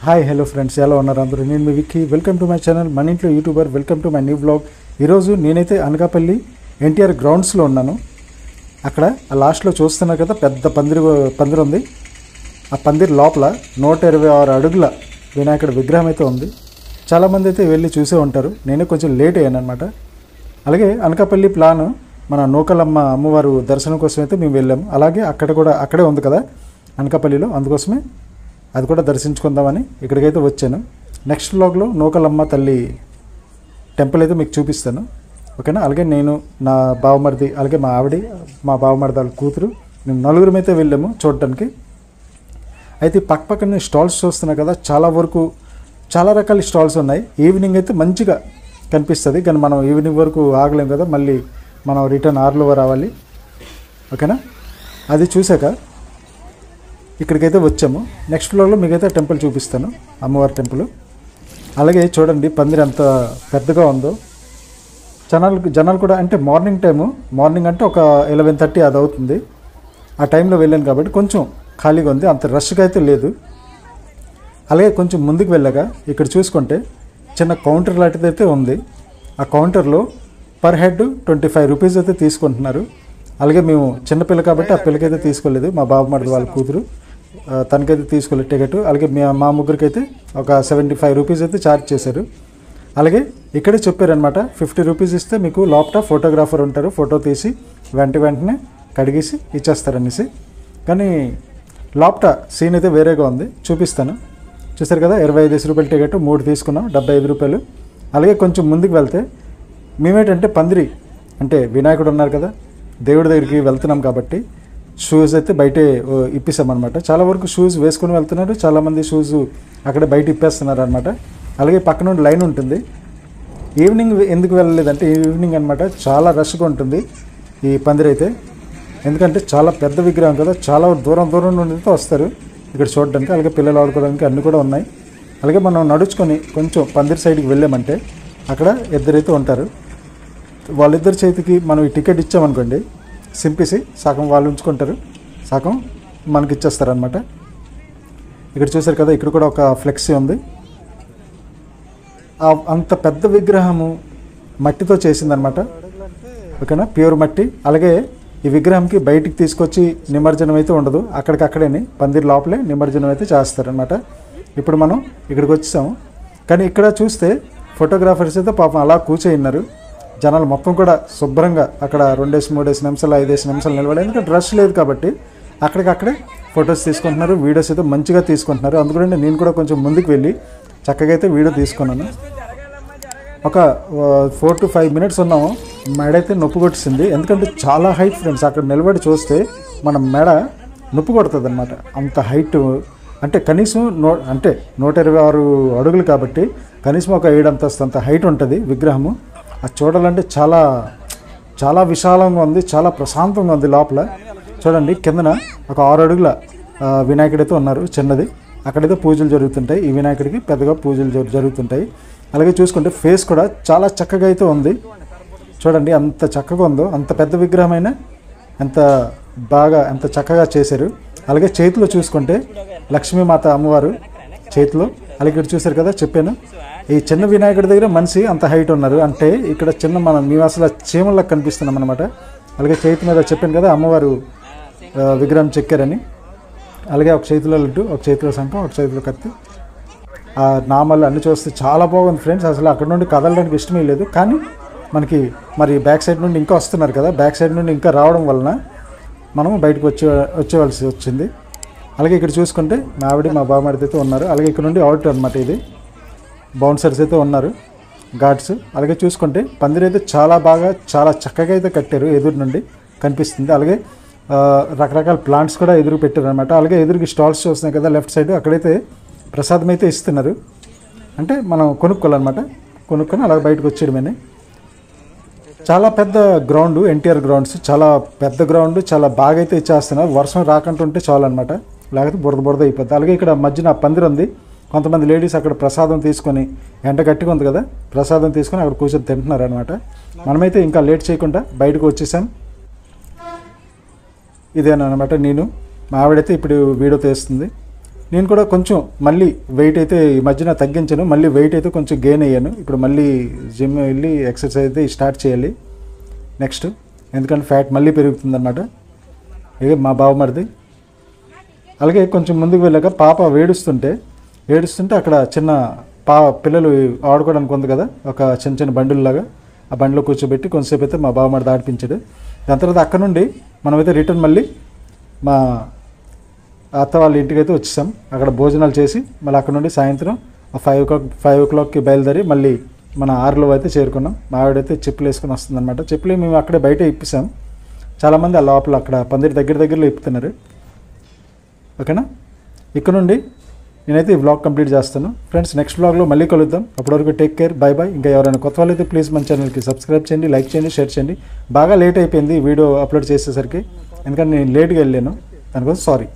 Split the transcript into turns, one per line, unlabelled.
Hi hello friends, ఎలా ఉన్నారు అందరూ? నేను మీ Vicky. Welcome to my channel మన ఇంట్లో YouTuber. Welcome to my new blog. ఈరోజు నేనైతే అనకాపల్లి ఎన్టీఆర్ గ్రౌండ్స్లో ఉన్నాను. అక్కడ ఆ లాస్ట్లో చూస్తున్నారు కదా, పెద్ద పందిరి ఉంది. ఆ పందిరి లోపల 126 అడుగుల వినాయకుడి విగ్రహం అయితే ఉంది. చాలామంది అయితే వెళ్ళి చూసే ఉంటారు. నేనే కొంచెం లేట్ అయ్యాను అనమాట. అలాగే అనకాపల్లి ప్లాన్ మన నూకలమ్మ అమ్మవారు దర్శనం కోసం అయితే మేము వెళ్ళాము. అలాగే అక్కడే ఉంది కదా అనకాపల్లిలో, అందుకోసమే అది కూడా దర్శించుకుందామని ఇక్కడికైతే వచ్చాను. నెక్స్ట్ వ్లాగ్లో నూకలమ్మ తల్లి టెంపుల్ అయితే మీకు చూపిస్తాను, ఓకేనా? అలాగే నేను, నా బావమరిది, అలాగే మా బావమరిది వాళ్ళ కూతురు, మేము నలుగురం అయితే వెళ్ళాము చూడటానికి. అయితే పక్కన స్టాల్స్ చూస్తున్నాయి కదా, చాలా రకాల స్టాల్స్ ఉన్నాయి. ఈవినింగ్ అయితే మంచిగా కనిపిస్తుంది, కానీ మనం ఈవినింగ్ వరకు ఆగలేం కదా, మళ్ళీ మనం రిటర్న్ 6లో రావాలి, ఓకేనా? అది చూశాక ఇక్కడికైతే వచ్చాము. నెక్స్ట్ ఫ్లోర్లో మీకైతే టెంపుల్ చూపిస్తాను, అమ్మవారి టెంపుల్. అలాగే చూడండి పందిరి ఎంత పెద్దగా ఉందో. జనాలు కూడా అంటే మార్నింగ్ అంటే ఒక 11:30 అది అవుతుంది. ఆ టైంలో వెళ్ళాను కాబట్టి కొంచెం ఖాళీగా ఉంది, అంత రష్గా అయితే లేదు. అలాగే కొంచెం ముందుకు వెళ్ళాక ఇక్కడ చూసుకుంటే చిన్న కౌంటర్ లాంటిది అయితే ఉంది. ఆ కౌంటర్లో పర్ హెడ్ 25 రూపీస్ అయితే తీసుకుంటున్నారు. అలాగే మేము చిన్నపిల్ల కాబట్టి ఆ పిల్లకైతే తీసుకోలేదు, మా బాబు వాళ్ళ కూతురు, తనకైతే తీసుకోలేదు టికెట్. అలాగే మా ముగ్గురికి అయితే ఒక 75 రూపీస్ అయితే ఛార్జ్ చేశారు. అలాగే ఇక్కడే చెప్పారనమాట, 50 రూపీస్ ఇస్తే మీకు లోపల ఫోటోగ్రాఫర్ ఉంటారు, ఫోటో తీసి వెంటనే కడిగేసి ఇచ్చేస్తారనేసి. కానీ లోపల సీన్ అయితే వేరేగా ఉంది, చూపిస్తాను. చూసారు కదా, 25 రూపాయల టికెట్ 3 తీసుకున్నాం, 75 రూపాయలు. అలాగే కొంచెం ముందుకు వెళ్తే మేమేంటంటే పందిరి అంటే వినాయకుడు ఉన్నారు కదా, దేవుడి దగ్గరికి వెళ్తున్నాం కాబట్టి షూస్ అయితే బయటే ఇప్పిస్తామన్నమాట. చాలా వరకు షూస్ వేసుకొని వెళ్తున్నారు, చాలామంది షూస్ అక్కడ బయట ఇప్పేస్తున్నారు అనమాట. అలాగే పక్కన లైన్ ఉంటుంది. ఈవినింగ్ ఎందుకు వెళ్ళలేదంటే, ఈవినింగ్ అనమాట చాలా రష్గా ఉంటుంది ఈ పందిరి అయితే. ఎందుకంటే చాలా పెద్ద విగ్రహం కదా, చాలా దూరం నుండి వస్తారు ఇక్కడ చూడడానికి. అలాగే పిల్లలు ఆడుకోవడానికి అన్నీ కూడా ఉన్నాయి. అలాగే మనం నడుచుకొని కొంచెం పందిరి సైడ్కి వెళ్ళామంటే అక్కడ ఇద్దరైతే ఉంటారు. వాళ్ళిద్దరి చేతికి మనం ఈ టికెట్ ఇచ్చామనుకోండి, సింపేసి సగం వాళ్ళు ఉంచుకుంటారు, సగం మనకి ఇచ్చేస్తారనమాట. ఇక్కడ చూసారు కదా, ఇక్కడ కూడా ఒక ఫ్లెక్సీ ఉంది. అంత పెద్ద విగ్రహము మట్టితో చేసిందనమాట, ఓకేనా? ప్యూర్ మట్టి. అలాగే ఈ విగ్రహంకి బయటికి తీసుకొచ్చి నిమజ్జనం అయితే ఉండదు, అక్కడికక్కడేని పందిరి లోపలే నిమజ్జనం అయితే చేస్తారనమాట. ఇప్పుడు మనం ఇక్కడికి వచ్చాము. కానీ ఇక్కడ చూస్తే ఫోటోగ్రాఫర్స్ అయితే పాపం అలా కూర్చోయిన్నారు. జనాలు మొత్తం కూడా శుభ్రంగా అక్కడ 2-3 నిమిషాలు 5 నిమిషాలు నిలబడి, ఎందుకంటే రష్ లేదు కాబట్టి అక్కడికక్కడే ఫొటోస్ తీసుకుంటున్నారు, వీడియోస్ అయితే మంచిగా తీసుకుంటున్నారు. అందుకని నేను కూడా కొంచెం ముందుకు వెళ్ళి చక్కగా అయితే వీడియో తీసుకున్నాను. ఒక 4 to 5 మినిట్స్ ఉన్నాము. మెడ అయితే నొప్పి కొట్టింది, ఎందుకంటే చాలా హైట్ ఫ్రెండ్స్. అక్కడ నిలబడి చూస్తే మన మెడ నొప్పి కొడుతుంది అనమాట, అంత హైట్. అంటే కనీసం 126 అడుగులు కాబట్టి కనీసం ఒక 7 అంతస్తు హైట్ ఉంటుంది విగ్రహము. అది చూడాలంటే చాలా విశాలంగా ఉంది, చాలా ప్రశాంతంగా ఉంది లోపల. చూడండి కిందన ఒక 6 అడుగుల వినాయకుడైతే ఉన్నారు, చిన్నది. అక్కడైతే పూజలు జరుగుతుంటాయి, ఈ వినాయకుడికి పెద్దగా పూజలు జరుగుతుంటాయి. అలాగే చూసుకుంటే ఫేస్ కూడా చాలా చక్కగా అయితే ఉంది. చూడండి ఎంత చక్కగా ఉందో, అంత పెద్ద విగ్రహమైనా ఎంత చక్కగా చేశారు. అలాగే చేతిలో చూసుకుంటే లక్ష్మీమాత అమ్మవారు చేతిలో. అలాగే ఇక్కడ చూశారు కదా, చెప్పాను ఈ చిన్న వినాయకుడి దగ్గర మనిషి అంత హైట్ ఉన్నారు అంటే, ఇక్కడ మేము అసలు చీమల్లా కనిపిస్తున్నాం అనమాట. అలాగే చేతి మీద చెప్పాను కదా అమ్మవారు విగ్రహం చెక్కారని. అలాగే ఒక చేతిలో లడ్డు, ఒక చేతిలో శంఖం, ఒక చేతిలో కత్తి, ఆ నామాలు అన్ని చూస్తే చాలా బాగుంది ఫ్రెండ్స్. అసలు అక్కడ నుండి కదలడానికి ఇష్టమే లేదు. కానీ మనకి మరి బ్యాక్ సైడ్ నుండి ఇంకా వస్తున్నారు కదా, బ్యాక్ సైడ్ నుండి ఇంకా రావడం వలన మనం బయటకు వచ్చేవలసి వచ్చింది. అలాగే ఇక్కడ చూసుకుంటే మా బావమరిది అయితే ఉన్నారు. అలాగే ఇక్కడ నుండి అవుట్ అనమాట, ఇది బౌన్సర్స్ అయితే ఉన్నారు, గార్డ్స్. అలాగే చూసుకుంటే పందిరి అయితే చాలా చక్కగా అయితే కట్టారు, ఎదురు నుండి కనిపిస్తుంది. అలాగే రకరకాల ప్లాంట్స్ కూడా ఎదురు పెట్టారు అనమాట. అలాగే ఎదురుకి స్టాల్స్ చూస్తున్నాయి కదా లెఫ్ట్ సైడ్, అక్కడైతే ప్రసాదం అయితే ఇస్తున్నారు. అంటే మనం కొనుక్కోవాలన్నమాట, కొనుక్కొని అలాగే బయటకు వచ్చేయడమేనే. చాలా పెద్ద గ్రౌండ్ ఎన్టీఆర్ గ్రౌండ్స్, చాలా పెద్ద గ్రౌండ్, చాలా బాగా అయితే ఇచ్చేస్తున్నారు. వర్షం రాకుంటుంటే చాలు అనమాట, లేకపోతే బురద అయిపోద్ది. అలాగే ఇక్కడ మధ్యన పందిరి ఉంది. కొంతమంది లేడీస్ అక్కడ ప్రసాదం తీసుకొని, ఎండ గట్టిగా ఉంది కదా, ప్రసాదం తీసుకొని అక్కడ కూర్చొని తింటున్నారు అనమాట. మనమైతే ఇంకా లేట్ చేయకుండా బయటకు వచ్చేసాం. ఇదేనమాట నేను, మా ఆవిడైతే ఇప్పుడు వీడియో తీస్తుంది. నేను కూడా కొంచెం మళ్ళీ వెయిట్ అయితే ఈ మధ్యన తగ్గించాను, మళ్ళీ వెయిట్ అయితే కొంచెం గెయిన్ అయ్యాను. ఇప్పుడు మళ్ళీ జిమ్ వెళ్ళి ఎక్సర్సైజ్ అయితే స్టార్ట్ చేయాలి నెక్స్ట్, ఎందుకంటే ఫ్యాట్ మళ్ళీ పెరుగుతుందన్నమాట. ఇక మా బావమరిది. అలాగే కొంచెం ముందుకు వెళ్ళాక పాప ఏడుస్తుంటే అక్కడ చిన్న పిల్లలు ఆడుకోవడానికి ఉంది కదా, ఒక చిన్న చిన్న బండుల్లాగా, ఆ బండిలో కూర్చోబెట్టి కొంతసేపు అయితే మా బావమరిది ఆడిపించాడు. దాని తర్వాత అక్కడ నుండి మనమైతే రిటర్న్ మళ్ళీ మా అత్త వాళ్ళ ఇంటికి అయితే వచ్చేసాం. అక్కడ భోజనాలు చేసి మళ్ళీ అక్కడ నుండి సాయంత్రం 5 o'clockకి బయలుదేరి మళ్ళీ మన ఆరులో అయితే చేరుకున్నాం. మా ఆవిడైతే చెప్పులు వేసుకుని వస్తుందన్నమాట. చెప్పులు మేము అక్కడే బయట ఇప్పిస్తాం, చాలామంది ఆ లోపల అక్కడ పందిరి దగ్గరలో ఇప్పుతున్నారు. ఓకేనా, ఇక్కడ నుండి నేనైతే ఈ వ్లాగ్ కంప్లీట్ చేస్తాను ఫ్రెండ్స్. నెక్స్ట్ వ్లాగ్లో మళ్ళీ కలుద్దాం. అప్పటివరకు టేక్ కేర్, బై బాయ్. ఇంకా ఎవరైనా కొత్త వాళ్ళు అయితే ప్లీజ్ మన ఛానల్కి సబ్స్క్రైబ్ చేయండి, లైక్ చేయండి, షేర్ చేయండి. బాగా లేట్ అయిపోయింది వీడియో అప్లోడ్ చేసేసరికి, ఎందుకంటే నేను లేట్గా వెళ్ళాను, దానికోసం సారీ.